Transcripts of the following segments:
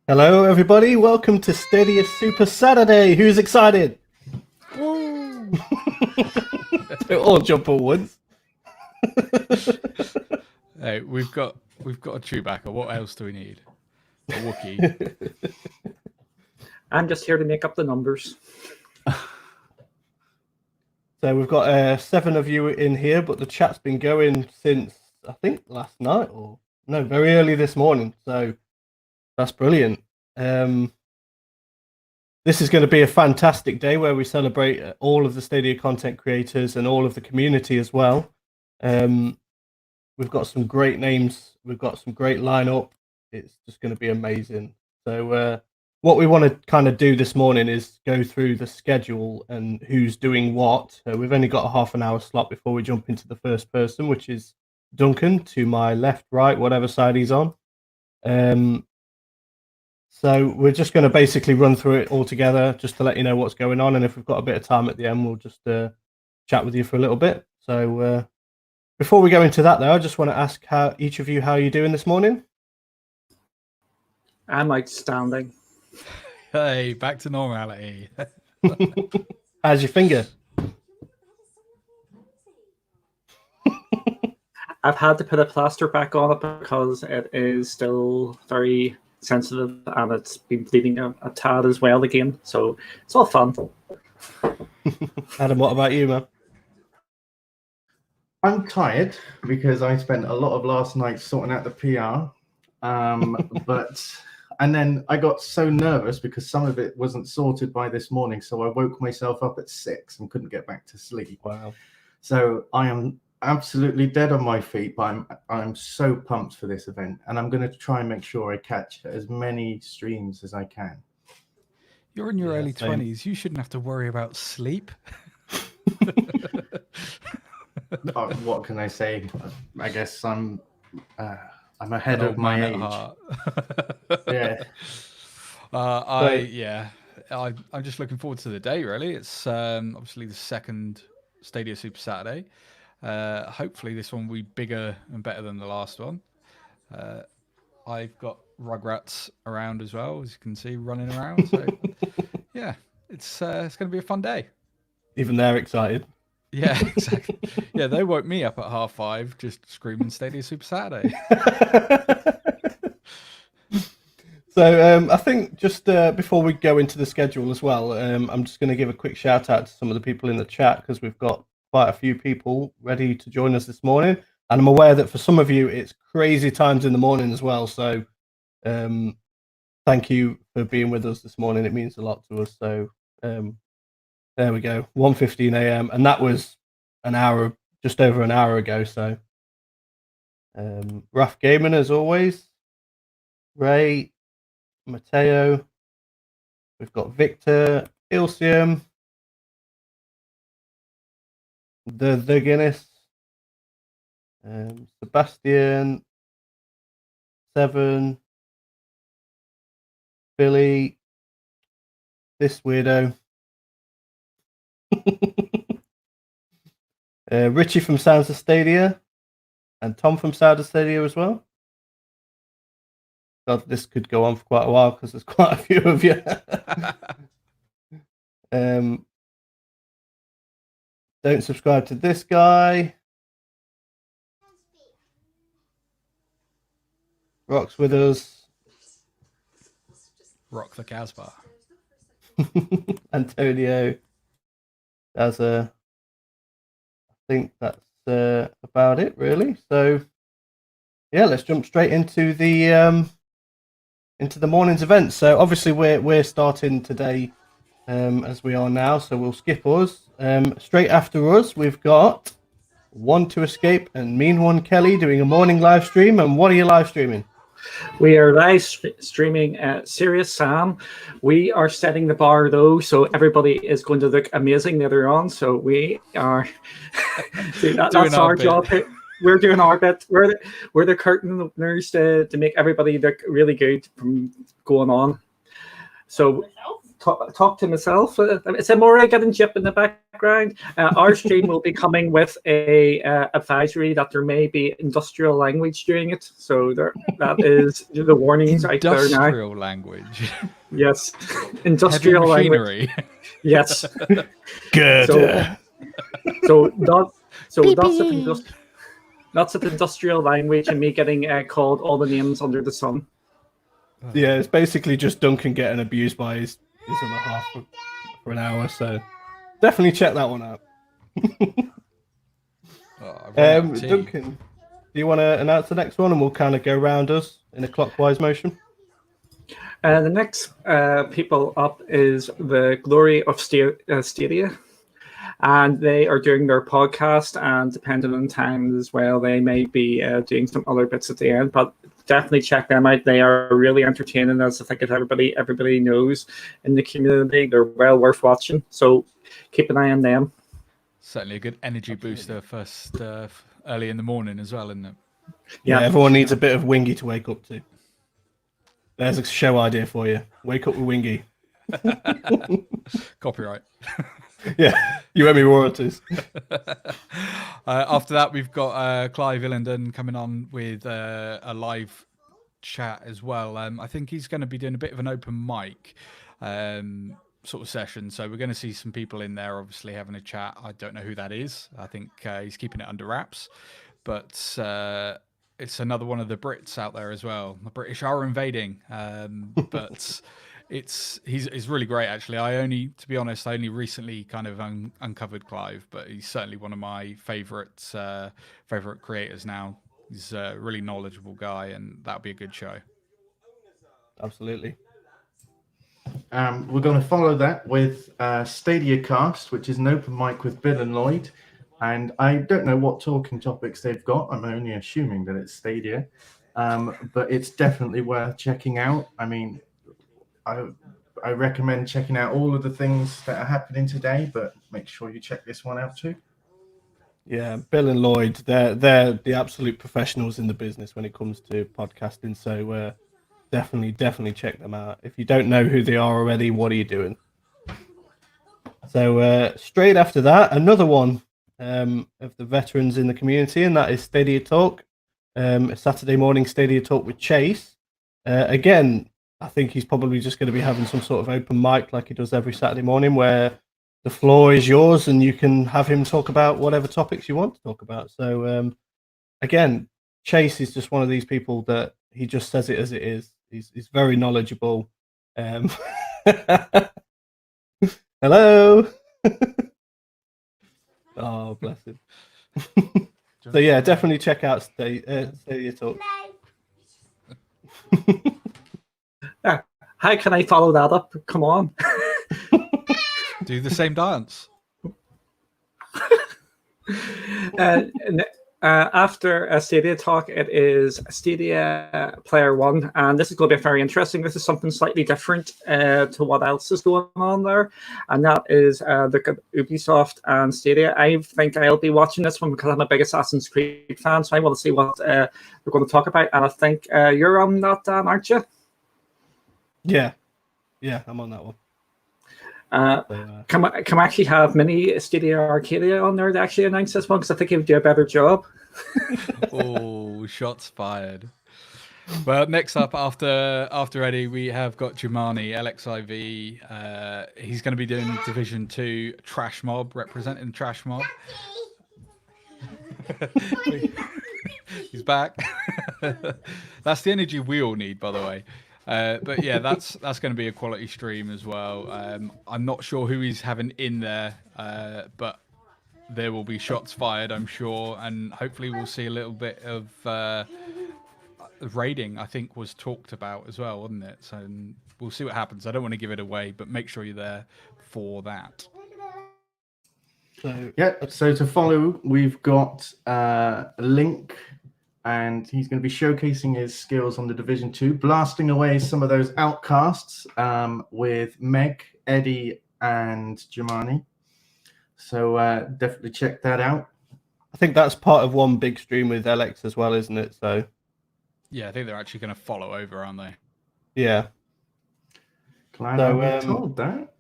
Hello, everybody. Welcome to Stadia Super Saturday. Who's excited? Woo! Don't all jump at once. Hey, we've got a Chewbacca. What else do we need? A Wookiee. I'm just here to make up the numbers. So we've got 7 of you in here, but the chat's been going since, I think, last night or no, very early this morning. So that's brilliant. This is going to be a fantastic day where we celebrate all of the Stadia content creators and all of the community as well. We've got some great names. We've got some great lineup. It's just going to be amazing. So what we want to kind of do this morning is go through the schedule and who's doing what. We've only got a half an hour slot before we jump into the first person, which is Duncan, to my left, right, whatever side he's on. So we're just going to basically run through it all together just to let you know what's going on. And if we've got a bit of time at the end, we'll just chat with you for a little bit. So before we go into that, though, I just want to ask each of you how you're doing this morning. I'm outstanding. Hey, back to normality. How's your finger? I've had to put a plaster back on it because it is still very sensitive and it's been bleeding a tad as well again. So it's all fun. Adam, what about you, man? I'm tired because I spent a lot of last night sorting out the PR. And then I got so nervous because some of it wasn't sorted by this morning. So I woke myself up at 6 and couldn't get back to sleep. Wow. So I am absolutely dead on my feet, but I'm so pumped for this event. And I'm going to try and make sure I catch as many streams as I can. You're in your early 20s. You shouldn't have to worry about sleep. What can I say? I guess I'm ahead of my age. Yeah. I'm just looking forward to the day, really. It's obviously the second Stadia Super Saturday. Hopefully this one will be bigger and better than the last one. I've got Rugrats around as well, as you can see, running around. So yeah, it's going to be a fun day. Even they're excited. Yeah, exactly. Yeah, they woke me up at 5:30 just screaming Stadia Super Saturday. So I think just before we go into the schedule as well, I'm just going to give a quick shout out to some of the people in the chat because we've got quite a few people ready to join us this morning. And I'm aware that for some of you, it's crazy times in the morning as well. So thank you for being with us this morning. It means a lot to us. So there we go, 1:15 a.m. And that was just over an hour ago. So Rough Gaming as always, Ray, Matteo, we've got Victor, Ilsium, the Guinness, Sebastian, Seven, Billy, this weirdo, Richie from Sounds of Stadia, and Tom from Sounds of Stadia as well. God, this could go on for quite a while because there's quite a few of you. Don't subscribe to this guy. Rock's with us. Rock the Casbah. Antonio. I think that's about it, really. So, yeah, let's jump straight into the morning's event. So, obviously, we're starting today as we are now. So we'll skip us. Straight after us, we've got One to Escape and Mean One Kelly doing a morning live stream. And what are you live streaming? We are live streaming Serious Sam. We are setting the bar though, so everybody is going to look amazing later on. So we are that's our job. We're doing our bit. We're the curtain openers to make everybody look really good from going on. So talk to myself. It's Amore getting chip in the background. Our stream will be coming with a advisory that there may be industrial language during it. So that is the warnings out there now. Industrial language. Yes, industrial Heavy language. machinery. Yes. Good. So lots of industrial language and me getting called all the names under the sun. Yeah, it's basically just Duncan getting abused by his other half for an hour. So definitely check that one out. Duncan, do you want to announce the next one, and we'll kind of go round us in a clockwise motion? The next people up is the Glory of Stadia. And they are doing their podcast, and depending on time as well, they may be doing some other bits at the end. But definitely check them out. They are really entertaining, as I think everybody knows in the community. They're well worth watching. So keep an eye on them. Certainly a good energy booster first early in the morning as well, isn't it? Yeah, everyone needs a bit of Wingy to wake up to. There's a show idea for you. Wake up with Wingy. Copyright. Yeah, you owe me royalties. After that, we've got Clive Illenden coming on with a live chat as well. I think he's going to be doing a bit of an open mic sort of session. So we're going to see some people in there, obviously, having a chat. I don't know who that is. I think he's keeping it under wraps. But it's another one of the Brits out there as well. The British are invading. But... He's really great, actually. To be honest, I only recently kind of uncovered Clive, but he's certainly one of my favorite creators now. He's a really knowledgeable guy, and that'll be a good show. Absolutely. We're going to follow that with Stadia Cast, which is an open mic with Bill and Lloyd. And I don't know what talking topics they've got. I'm only assuming that it's Stadia, but it's definitely worth checking out. I mean, I recommend checking out all of the things that are happening today, but make sure you check this one out too. Yeah, Bill and Lloyd, they're the absolute professionals in the business when it comes to podcasting. So definitely check them out. If you don't know who they are already, what are you doing? So straight after that, another one of the veterans in the community, and that is Stadia Talk. A Saturday morning Stadia Talk with Chase. Again, I think he's probably just going to be having some sort of open mic like he does every Saturday morning, where the floor is yours and you can have him talk about whatever topics you want to talk about. So again, Chase is just one of these people that he just says it as it is. He's very knowledgeable. Hello. Oh, bless him. So yeah, definitely check out Stadia Talk. How can I follow that up? Come on. Do the same dance. After Stadia Talk, it is Stadia Player One, and this is going to be very interesting. This is something slightly different to what else is going on there, and that is the Ubisoft and Stadia. I think I'll be watching this one because I'm a big Assassin's Creed fan, so I want to see what they're going to talk about. And I think you're on that, Dan, aren't you? Yeah, I'm on that one. Can I actually have mini Stadia Arcadia on there to actually announce this one? Because I think he would do a better job. Oh, shots fired. Well, next up after Eddie, we have got Jumani, LXIV. He's going to be doing Division 2 Trash Mob, representing Trash Mob. He's back. That's the energy we all need, by the way. But yeah, that's going to be a quality stream as well. I'm not sure who he's having in there, but there will be shots fired, I'm sure, and hopefully we'll see a little bit of raiding. I think was talked about as well, wasn't it? So we'll see what happens. I don't want to give it away, but make sure you're there for that. So yeah, so to follow, we've got a link. And he's going to be showcasing his skills on the Division 2, blasting away some of those outcasts with Meg, Eddie, and Jumani. So definitely check that out. I think that's part of one big stream with LX as well, isn't it? So yeah, I think they're actually going to follow over, aren't they? Yeah. Glad So, I was told that.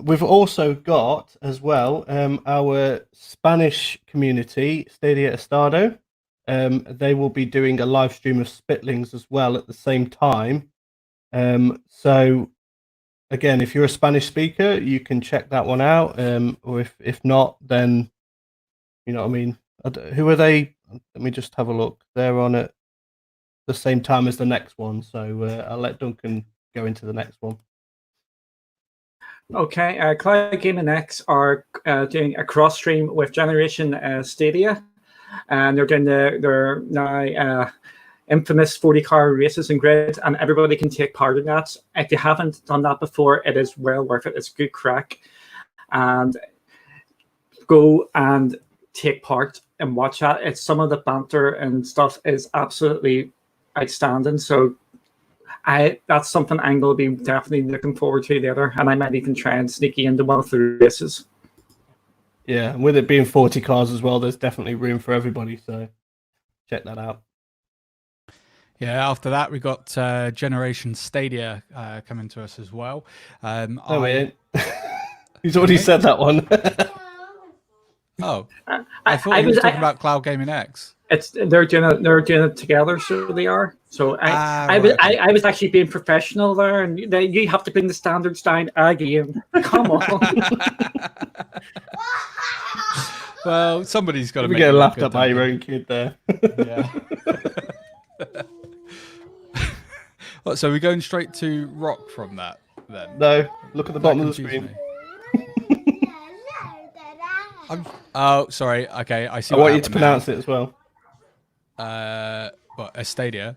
We've also got as well our Spanish community, Stadia Estado. They will be doing a live stream of Spitlings as well at the same time. So again, if you're a Spanish speaker, you can check that one out. Or if not, then you know what I mean. Who are they? Let me just have a look. They're on at the same time as the next one. So I'll let Duncan go into the next one. Okay, Cloud Gaming X are doing a cross stream with Generation Stadia, and they're doing their now infamous 40-car races and grids, and everybody can take part in that. If you haven't done that before, it is well worth it. It's good crack, and go and take part and watch that. It's some of the banter and stuff is absolutely outstanding. So that's something I'm going to be definitely looking forward to later, and I might even try and sneak into one of the races. Yeah, and with it being 40 cars as well, there's definitely room for everybody. So check that out. Yeah, after that, we got Generation Stadia coming to us as well. No, we ain't. He's already said that one. Oh, I thought he was talking about Cloud Gaming X. They're doing it together, so they are. So I was actually being professional there, and you have to bring the standards down again. Come on. Well, somebody's got to get laughed at by your own kid there. Yeah. What, so we're going straight to rock from that then? No, look at the bottom of the screen. Oh, sorry. Okay, I see. I want you to pronounce it as well. What, Stadia?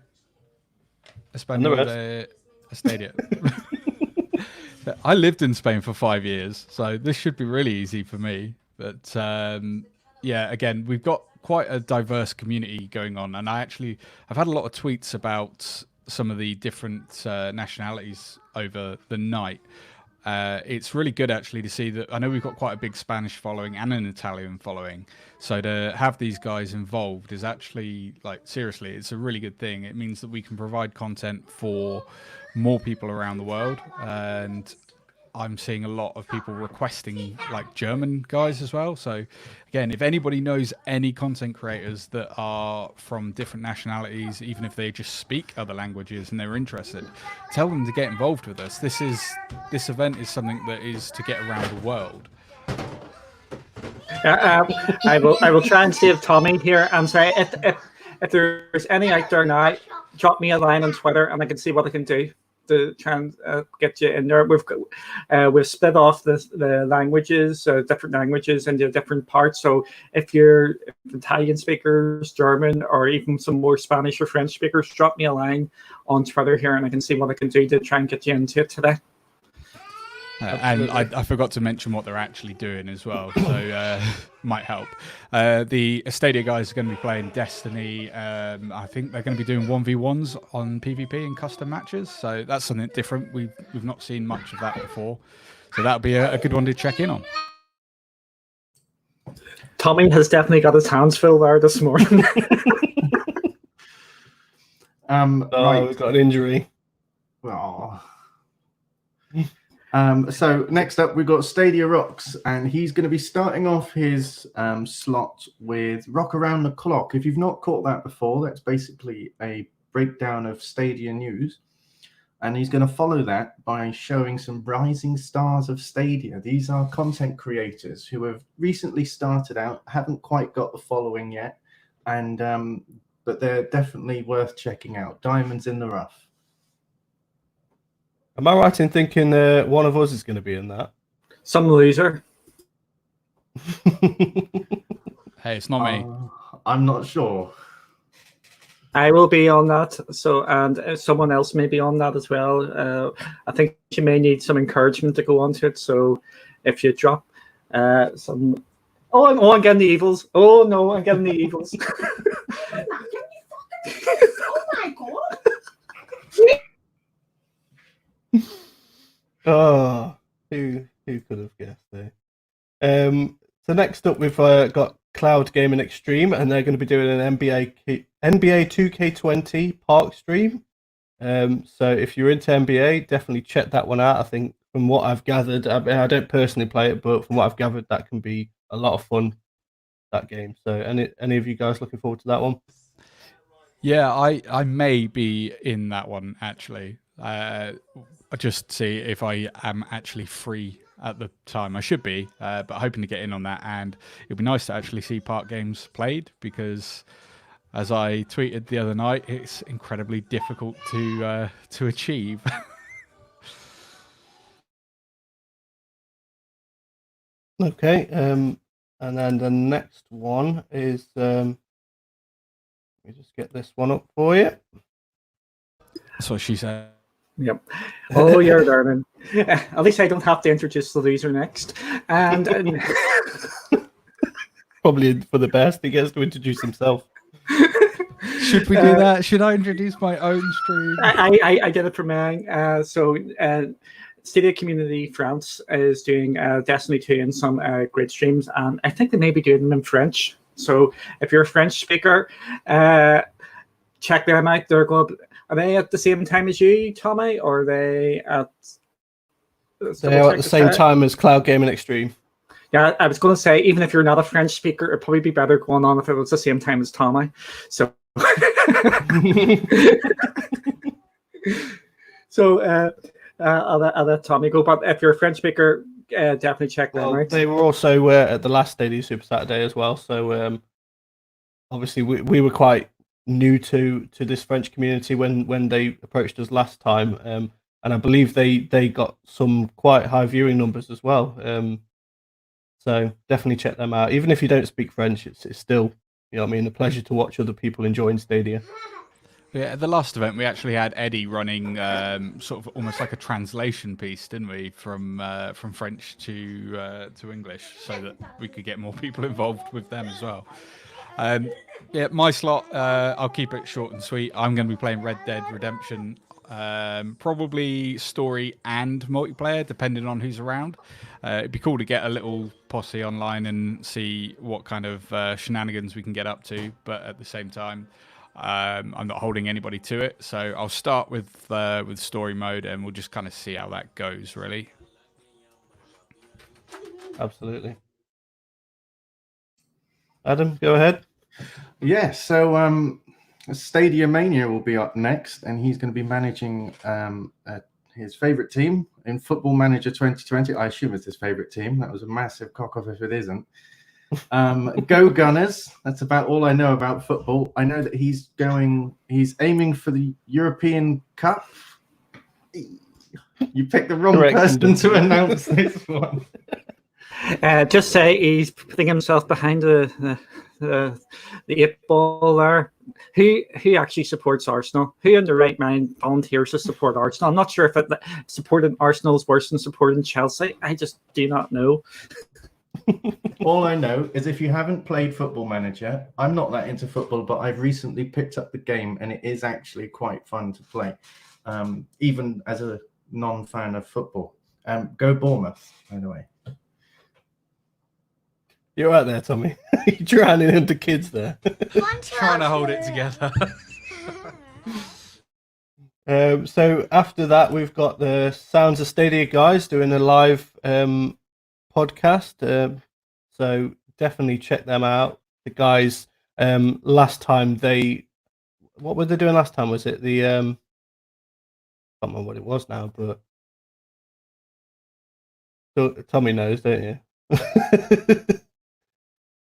Espanol de Stadia. I lived in Spain for 5 years, so this should be really easy for me. But yeah, again, we've got quite a diverse community going on, and I've had a lot of tweets about some of the different nationalities over the night. It's really good actually to see that. I know we've got quite a big Spanish following and an Italian following, so to have these guys involved is actually, like, seriously, it's a really good thing. It means that we can provide content for more people around the world, and I'm seeing a lot of people requesting like German guys as well. So again, if anybody knows any content creators that are from different nationalities, even if they just speak other languages and they're interested, tell them to get involved with us. This event is something that is to get around the world. I will try and save Tommy here. I'm sorry, if there's any out there now, drop me a line on Twitter and I can see what I can do to try and get you in there. We've split off the languages, different languages into different parts. So if you're Italian speakers, German, or even some more Spanish or French speakers, drop me a line on Twitter here and I can see what I can do to try and get you into it today. And I forgot to mention what they're actually doing as well, so might help. The Stadia guys are going to be playing Destiny. I think they're going to be doing 1v1s on PvP and custom matches, so that's something different. We've not seen much of that before, so that'll be a good one to check in on. Tommy has definitely got his hands full there this morning. Right. We've got an injury. Oh. So next up, we've got Stadia Rocks, and he's going to be starting off his slot with Rock Around the Clock. If you've not caught that before, that's basically a breakdown of Stadia news. And he's going to follow that by showing some rising stars of Stadia. These are content creators who have recently started out, haven't quite got the following yet, and but they're definitely worth checking out. Diamonds in the rough. Am I right in thinking one of us is going to be in that? Some loser. Hey, it's not me. I'm not sure. I will be on that. So, and someone else may be on that as well. I think you may need some encouragement to go onto it. So, if you drop some, I'm getting the evils. Oh no, I'm getting the evils. Oh my god. Oh, who could have guessed there? So next up, we've got Cloud Gaming Extreme, and they're going to be doing an NBA 2K20 park stream. So if you're into NBA, definitely check that one out. I think from what I've gathered, I don't personally play it, but from what I've gathered, that can be a lot of fun, that game. So any of you guys looking forward to that one? Yeah, I may be in that one actually. I just see if I am actually free at the time. I should be, but hoping to get in on that. And it'd be nice to actually see park games played because, as I tweeted the other night, it's incredibly difficult to achieve. Okay. And then the next one is let me just get this one up for you. That's what she said. Yep. Oh, you're learning. At least I don't have to introduce the loser next. And Probably for the best. He gets to introduce himself. Should we do that? Should I introduce my own stream? I did it for Meg. Stadia Community France is doing Destiny 2 and some great streams, and I think they may be doing them in French. So if you're a French speaker, check them out. Are they at the same time as you, Tommy, or are they at? They're at the same time as Cloud Gaming Extreme. Yeah, I was going to say, even if you're not a French speaker, it'd probably be better going on if it was the same time as Tommy. So, I'll let Tommy go. But if you're a French speaker, definitely check them out. They were also at the last Stadia Super Saturday as well. So obviously we were quite new to this French community when they approached us last time, and I believe they got some quite high viewing numbers as well. So definitely check them out. Even if you don't speak French, it's still, you know what I mean, a pleasure to watch other people enjoying Stadia. Yeah, at the last event, we actually had Eddie running sort of almost like a translation piece, didn't we, from French to English, so that we could get more people involved with them as well. Yeah, my slot, I'll keep it short and sweet. I'm going to be playing Red Dead Redemption, probably story and multiplayer, depending on who's around. It'd be cool to get a little posse online and see what kind of shenanigans we can get up to, but at the same time, I'm not holding anybody to it. So I'll start with story mode, and we'll just kind of see how that goes, really. Absolutely. Adam, go ahead. Yeah, so Stadia Mania will be up next, and he's going to be managing his favorite team in Football Manager 2020. I assume it's his favorite team. That was a massive cock-off if it isn't. Go Gunners. That's about all I know about football. I know that he's aiming for the European Cup. You picked the wrong person to announce this one. Just say he's putting himself behind the 8 ball there. Who actually supports Arsenal? Who in their right mind volunteers to support Arsenal? I'm not sure if supporting Arsenal is worse than supporting Chelsea. I just do not know. All I know is if you haven't played Football Manager, I'm not that into football, but I've recently picked up the game, and it is actually quite fun to play, even as a non-fan of football. Go Bournemouth, by the way. You're right there, Tommy. You're drowning into kids there. Trying to hold it together. So after that, we've got the Sounds of Stadia guys doing a live podcast. So definitely check them out. The guys, last time what were they doing last time? Was it the I can't remember what it was now, but Tommy knows, don't you?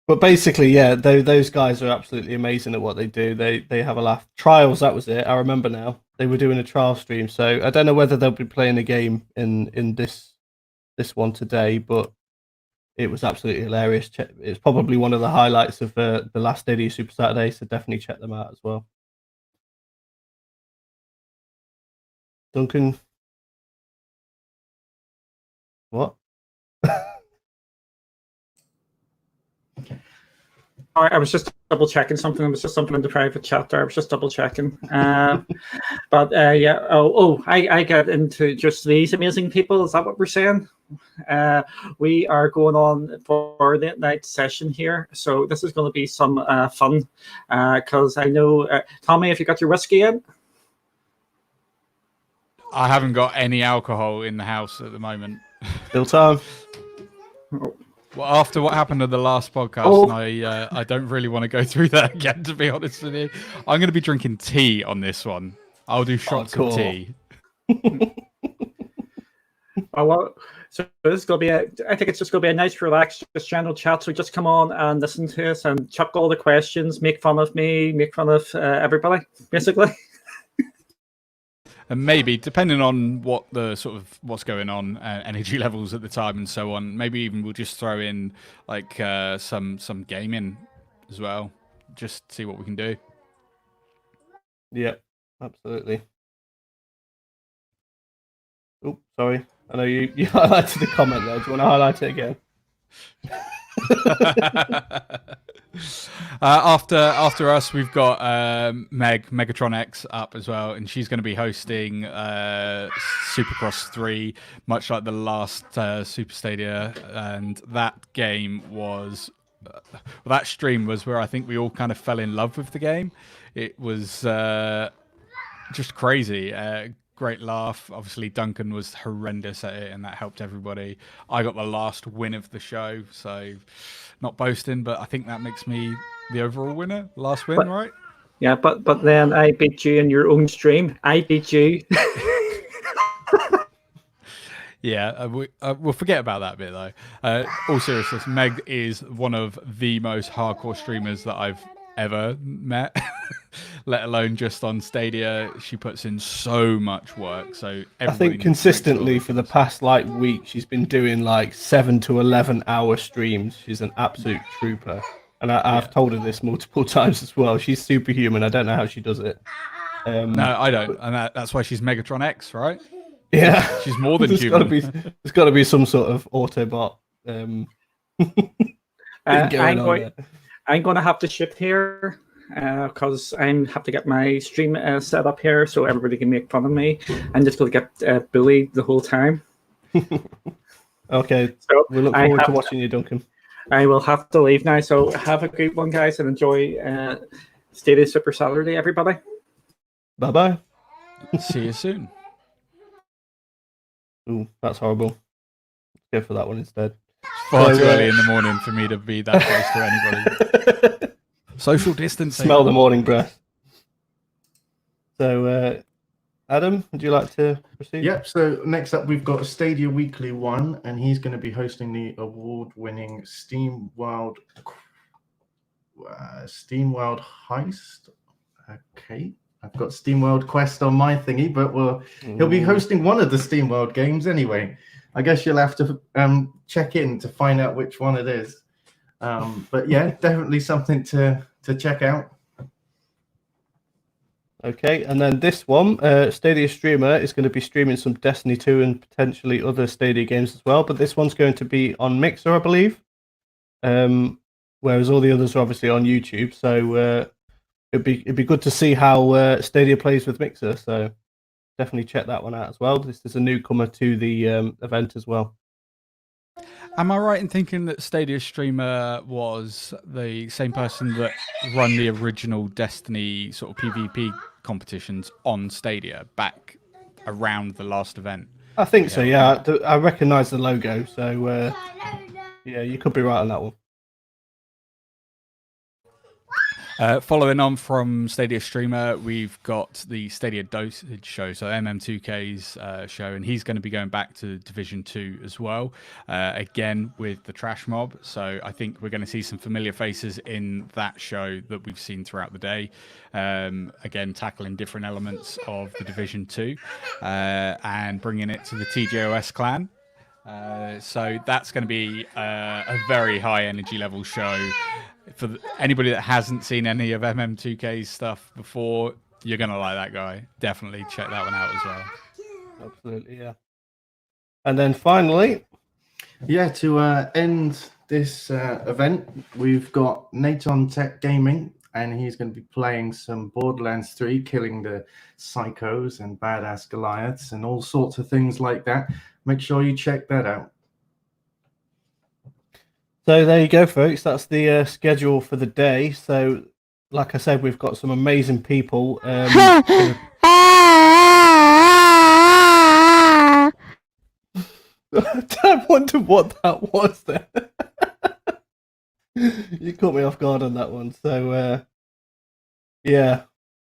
But basically, yeah, those guys are absolutely amazing at what they do. They have a laugh. Trials, that was it. I remember now. They were doing a trial stream, so I don't know whether they'll be playing a game in this one today, but it was absolutely hilarious. It's probably one of the highlights of the last Stadia Super Saturday, so definitely check them out as well. Duncan, what? I was just double checking something. It was just something in the private chat there. I was just double checking. But yeah. I get into just these amazing people. Is that what we're saying? We are going on for the night session here, so this is going to be some fun. Because I know, Tommy, if you got your whiskey in. I haven't got any alcohol in the house at the moment. Still time. Well, after what happened at the last podcast, and I don't really want to go through that again, to be honest with you. I'm going to be drinking tea on this one. I'll do shots cool. of tea. Oh, well, so this is going to be I think it's just going to be a nice, relaxed, just general chat. So just come on and listen to us and chuck all the questions, make fun of me, make fun of everybody, basically. And maybe, depending on what the sort of what's going on, energy levels at the time and so on, maybe even we'll just throw in like some gaming as well, just see what we can do. Yeah, absolutely. Oh, sorry. I know you highlighted the comment there. Do you want to highlight it again? After us, we've got Meg Megatronics up as well, and she's going to be hosting Supercross 3, much like the last Super Stadia, and that game was that stream was where I think we all kind of fell in love with the game. It was just crazy. Great laugh. Obviously, Duncan was horrendous at it, and that helped everybody. I got the last win of the show, so not boasting, but I think that makes me the overall winner. Last win, right? Yeah, but then I beat you in your own stream. I beat you. Yeah, we'll forget about that bit though. All seriousness, Meg is one of the most hardcore streamers that I've ever met. Let alone just on Stadia. She puts in so much work. So I think consistently for the past week, she's been doing 7 to 11 hour streams. She's an absolute trooper. And I've told her this multiple times as well. She's superhuman. I don't know how she does it. No, I don't. And that's why she's Megatron X, right? Yeah. She's more than human. There's got to be some sort of Autobot going on. I'm going to have to shift here because I have to get my stream set up here so everybody can make fun of me. I'm just going to get bullied the whole time. Okay. So we look forward to watching you, Duncan. I will have to leave now. So have a great one, guys, and enjoy Stadia Super Saturday, everybody. Bye-bye. See you soon. Ooh, that's horrible. Let's go for that one instead. Far too early in the morning for me to be that close to anybody. Social distancing. Smell the morning breath. So, Adam, would you like to proceed? Yep. So next up, we've got Stadia Weekly 1, and he's going to be hosting the award-winning SteamWorld Heist. Okay. I've got SteamWorld Quest on my thingy, but he'll be hosting one of the SteamWorld games anyway. I guess you'll have to check in to find out which one it is. But yeah, definitely something to check out. Okay, and then this one, Stadia Streamer is going to be streaming some Destiny 2 and potentially other Stadia games as well, but this one's going to be on Mixer, I believe, whereas all the others are obviously on YouTube, so it'd be good to see how Stadia plays with Mixer, so definitely check that one out as well. This is a newcomer to the event as well. Am I right in thinking that Stadia Streamer was the same person that run the original Destiny sort of PvP competitions on Stadia back around the last event? I think so, yeah. I recognise the logo, so yeah, you could be right on that one. Following on from Stadia Streamer, we've got the Stadia Dosage show, so MM2K's show, and he's going to be going back to Division 2 as well, again with the Trash Mob. So I think we're going to see some familiar faces in that show that we've seen throughout the day, again tackling different elements of the Division 2 and bringing it to the TJOS clan. So that's going to be a very high energy level show. For anybody that hasn't seen any of MM2K's stuff before, you're going to like that guy. Definitely check that one out as well. Absolutely, yeah. And then finally... Yeah, to end this event, we've got Naton Tech Gaming, and he's going to be playing some Borderlands 3, killing the psychos and badass Goliaths and all sorts of things like that. Make sure you check that out. So there you go, folks. That's the schedule for the day. So, like I said, we've got some amazing people. I wonder what that was then. You caught me off guard on that one. So, yeah,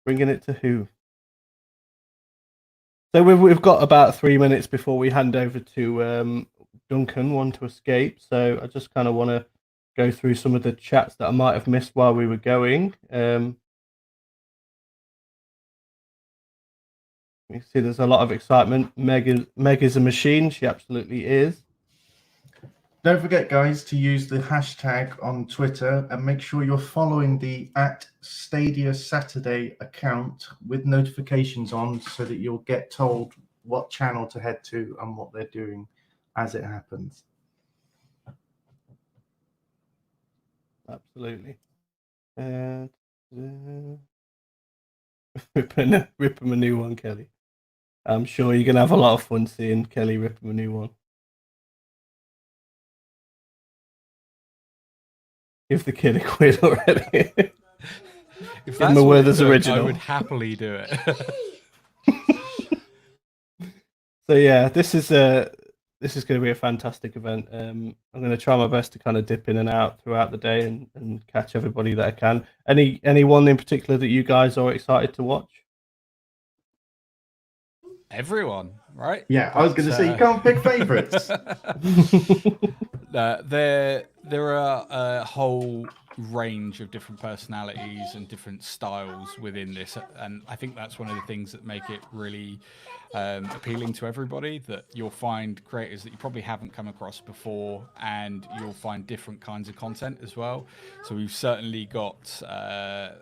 bringing it to who? So we've got about 3 minutes before we hand over to Duncan, One to Escape. So I just kind of want to go through some of the chats that I might have missed while we were going. You see there's a lot of excitement. Meg is a machine. She absolutely is. Don't forget, guys, to use the hashtag on Twitter and make sure you're following the @Stadia Saturday account with notifications on so that you'll get told what channel to head to and what they're doing as it happens. Absolutely. Rip him a new one, Kelly. I'm sure you're going to have a lot of fun seeing Kelly rip him a new one. Give the kid a quid already. If Give him that's a what Werther's it took, original. I would happily do it. So yeah, this is going to be a fantastic event. I'm going to try my best to kind of dip in and out throughout the day and catch everybody that I can. Anyone in particular that you guys are excited to watch? Everyone, right? Yeah, I was going to say you can't pick favourites. There are a whole range of different personalities and different styles within this, and I think that's one of the things that make it really appealing to everybody, that you'll find creators that you probably haven't come across before, and you'll find different kinds of content as well. So we've certainly got some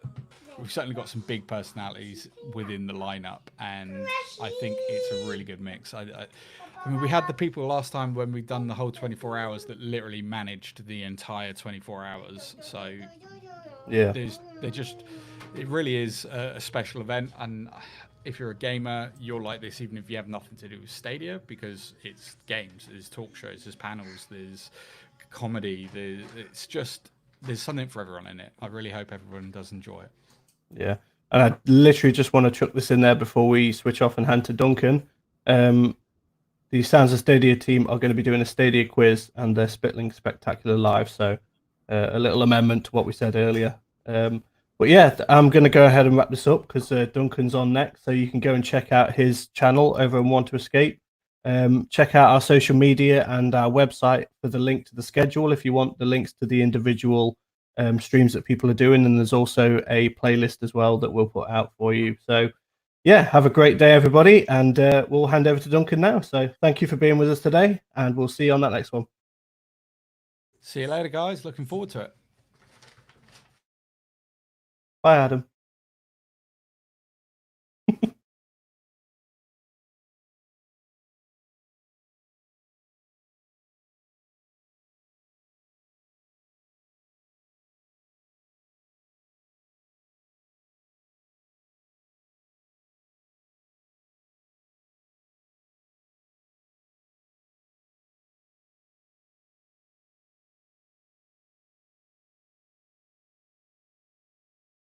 big personalities within the lineup, and I think it's a really good mix. I mean, we had the people last time when we'd done the whole 24 hours that literally managed the entire 24 hours. So Yeah, it really is a special event. And if you're a gamer, you'll like this, even if you have nothing to do with Stadia, because it's games, there's talk shows, there's panels, there's comedy, there's something for everyone in it. I really hope everyone does enjoy it. yeah. And I literally just want to chuck this in there before we switch off and hand to Duncan. The Sounds of Stadia team are going to be doing a Stadia quiz and their Spitling Spectacular live. So a little amendment to what we said earlier. But yeah, I'm going to go ahead and wrap this up because Duncan's on next. So you can go and check out his channel over on Want to Escape. Check out our social media and our website for the link to the schedule if you want the links to the individual streams that people are doing. And there's also a playlist as well that we'll put out for you. So yeah, have a great day, everybody. And we'll hand over to Duncan now. So thank you for being with us today. And we'll see you on that next one. See you later, guys. Looking forward to it. Bye, Adam.